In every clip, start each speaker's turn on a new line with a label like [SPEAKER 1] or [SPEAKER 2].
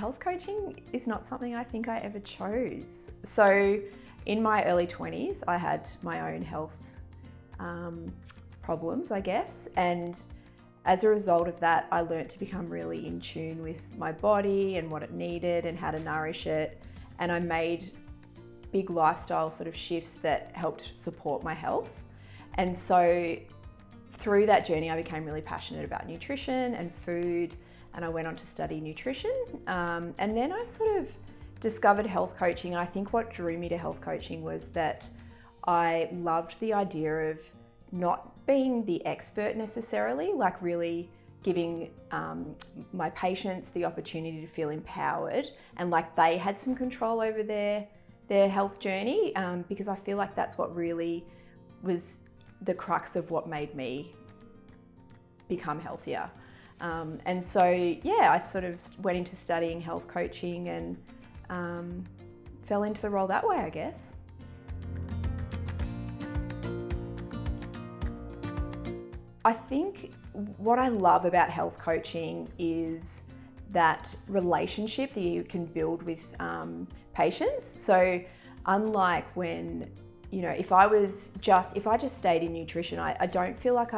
[SPEAKER 1] health coaching is not something I think I ever chose. So in my early 20s, I had my own health problems, I guess. And as a result of that, I learned to become really in tune with my body and what it needed and how to nourish it. And I made big lifestyle sort of shifts that helped support my health. And so through that journey, I became really passionate about nutrition and food, and I went on to study nutrition. And then I sort of discovered health coaching. And I think what drew me to health coaching was that I loved the idea of not being the expert necessarily, like really giving my patients the opportunity to feel empowered and like they had some control over their health journey, because I feel like that's what really was the crux of what made me become healthier. And so, yeah, I sort of went into studying health coaching and fell into the role that way, I guess. I think what I love about health coaching is that relationship that you can build with patients. So unlike when, if I just stayed in nutrition, I don't feel like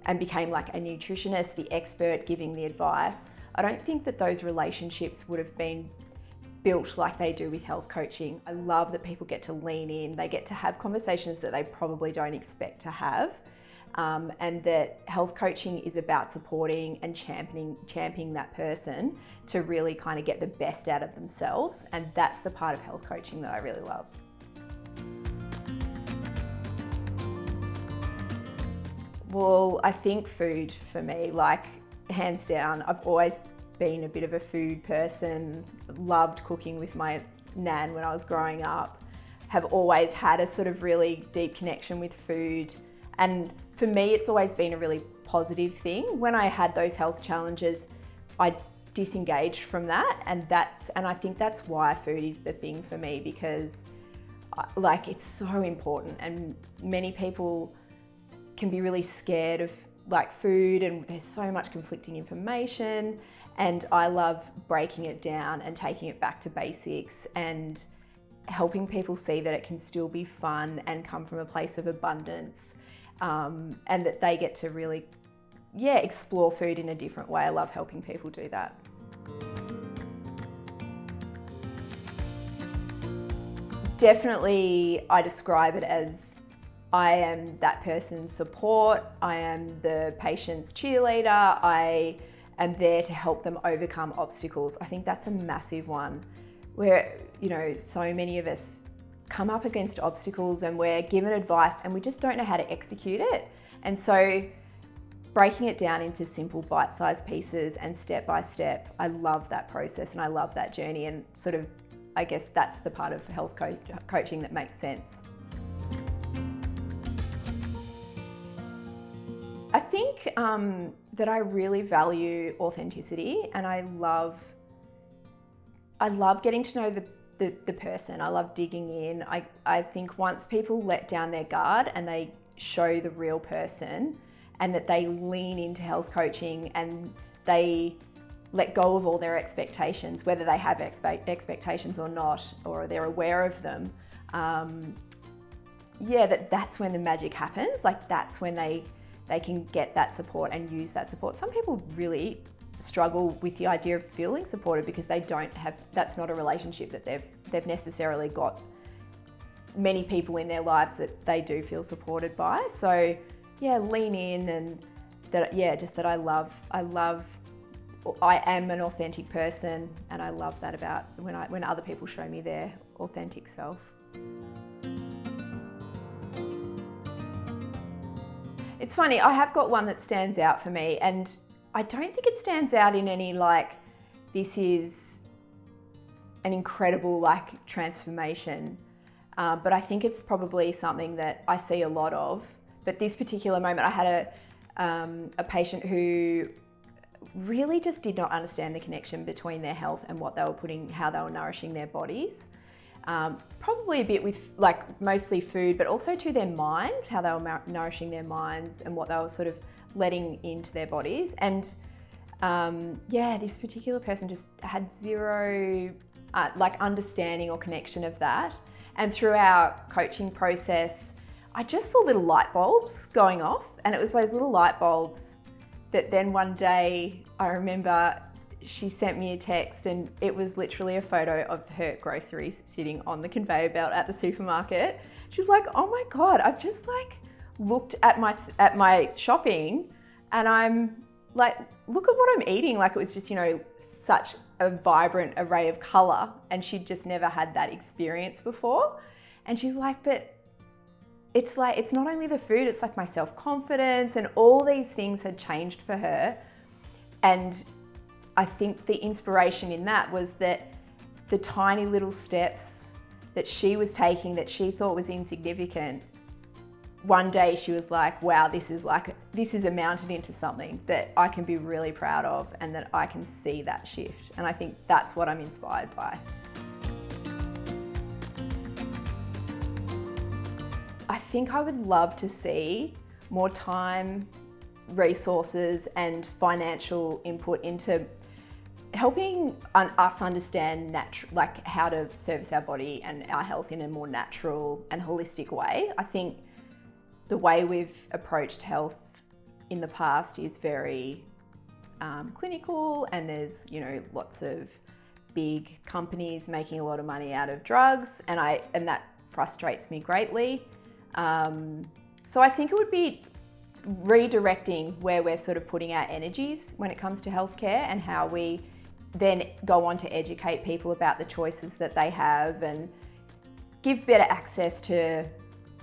[SPEAKER 1] and became like a nutritionist, the expert giving the advice. I don't think that those relationships would have been built like they do with health coaching. I love that people get to lean in, they get to have conversations that they probably don't expect to have. And that health coaching is about supporting and championing that person to really kind of get the best out of themselves. And that's the part of health coaching that I really love. Well, I think food for me, like hands down. I've always been a bit of a food person, loved cooking with my nan when I was growing up, have always had a sort of really deep connection with food. And for me, it's always been a really positive thing. When I had those health challenges, I disengaged from that. And I think that's why food is the thing for me, because like it's so important. And many people can be really scared of like food, and there's so much conflicting information. And I love breaking it down and taking it back to basics and helping people see that it can still be fun and come from a place of abundance. And that they get to really, explore food in a different way. I love helping people do that. Definitely, I describe it as I am that person's support. I am the patient's cheerleader. I am there to help them overcome obstacles. I think that's a massive one where, so many of us come up against obstacles and we're given advice and we just don't know how to execute it. And so breaking it down into simple bite-sized pieces and step by step, I love that process and I love that journey, and sort of, I guess that's the part of health coaching that makes sense. I think that I really value authenticity, and I love getting to know the person. I love digging in. I think once people let down their guard and they show the real person, and that they lean into health coaching and they let go of all their expectations, whether they have expectations or not, or they're aware of them, that's when the magic happens. Like that's when they can get that support and use that support. Some people really struggle with the idea of feeling supported because they don't have, that's not a relationship that they've necessarily got many people in their lives that they do feel supported by. So lean in, and that I am an authentic person, and I love that about when other people show me their authentic self. It's funny, I have got one that stands out for me, and I don't think it stands out in any this is an incredible transformation, but I think it's probably something that I see a lot of. But this particular moment, I had a patient who really just did not understand the connection between their health and what they were how they were nourishing their bodies. Probably a bit with mostly food, but also to their minds, how they were nourishing their minds and what they were sort of letting into their bodies. And yeah, this particular person just had zero like understanding or connection of that. And through our coaching process, I just saw little light bulbs going off, and it was those little light bulbs that then one day I remember she sent me a text, and it was literally a photo of her groceries sitting on the conveyor belt at the supermarket. She's like, oh my God, I've just like looked at my shopping and I'm like, look at what I'm eating. Like it was just, you know, such a vibrant array of color, and she'd just never had that experience before. And she's like, but it's like, it's not only the food, it's like my self-confidence, and all these things had changed for her. And I think the inspiration in that was that the tiny little steps that she was taking that she thought was insignificant, one day she was like, wow, this is amounted into something that I can be really proud of, and that I can see that shift. And I think that's what I'm inspired by. I think I would love to see more time, resources, and financial input into helping us understand like how to service our body and our health in a more natural and holistic way. I think the way we've approached health in the past is very clinical, and there's, you know, lots of big companies making a lot of money out of drugs, and that frustrates me greatly. So I think it would be redirecting where we're sort of putting our energies when it comes to healthcare, and how we then go on to educate people about the choices that they have and give better access to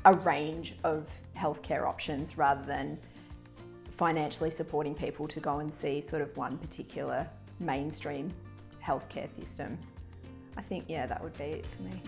[SPEAKER 1] a range of healthcare options, rather than financially supporting people to go and see sort of one particular mainstream healthcare system. I think, yeah, that would be it for me.